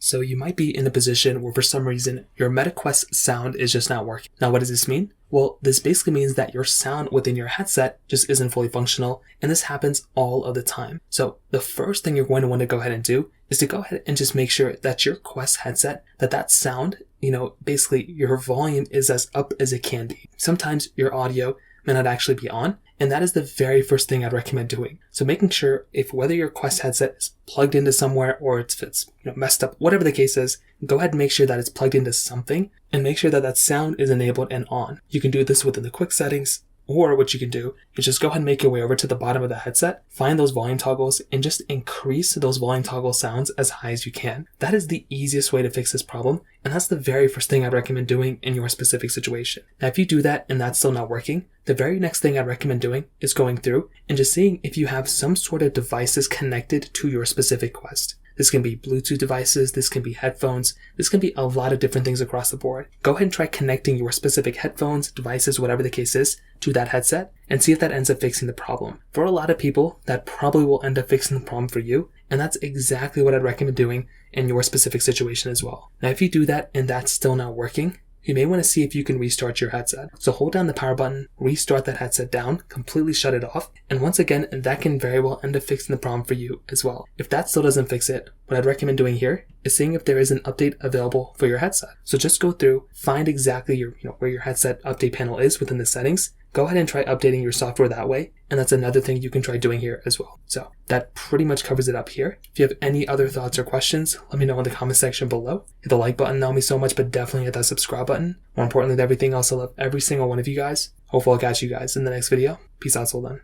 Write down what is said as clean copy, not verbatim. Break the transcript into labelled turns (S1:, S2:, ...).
S1: So you might be in a position where for some reason your MetaQuest sound is just not working. Now what does this mean? Well, this basically means that your sound within your headset just isn't fully functional, and this happens all of the time. So the first thing you're going to want to go ahead and do is to go ahead and just make sure that your Quest headset, that sound, basically your volume is as up as it can be. Sometimes your audio may not actually be on, and that is the very first thing I'd recommend doing. So making sure whether your Quest headset is plugged into somewhere or if it's messed up, whatever the case is, go ahead and make sure that it's plugged into something and make sure that sound is enabled and on. You can do this within the quick settings, or what you can do is just go ahead and make your way over to the bottom of the headset, find those volume toggles, and just increase those volume toggle sounds as high as you can. That is the easiest way to fix this problem, and that's the very first thing I'd recommend doing in your specific situation. Now, if you do that and that's still not working, the very next thing I'd recommend doing is going through and just seeing if you have some sort of devices connected to your specific Quest. This can be Bluetooth devices, this can be headphones, this can be a lot of different things across the board. Go ahead and try connecting your specific headphones, devices, whatever the case is, to that headset and see if that ends up fixing the problem. For a lot of people, that probably will end up fixing the problem for you, and that's exactly what I'd recommend doing in your specific situation as well. Now, if you do that and that's still not working, you may want to see if you can restart your headset. So hold down the power button, restart that headset down, completely shut it off, and once again, that can very well end up fixing the problem for you as well. If that still doesn't fix it, what I'd recommend doing here is seeing if there is an update available for your headset. So just go through, find exactly where your headset update panel is within the settings, go ahead and try updating your software that way, and that's another thing you can try doing here as well. So that pretty much covers it up here. If you have any other thoughts or questions, let me know in the comment section below. Hit the like button, that helps me so much, but definitely hit that subscribe button. More importantly than everything else, I love every single one of you guys. Hopefully I'll catch you guys in the next video. Peace out till then.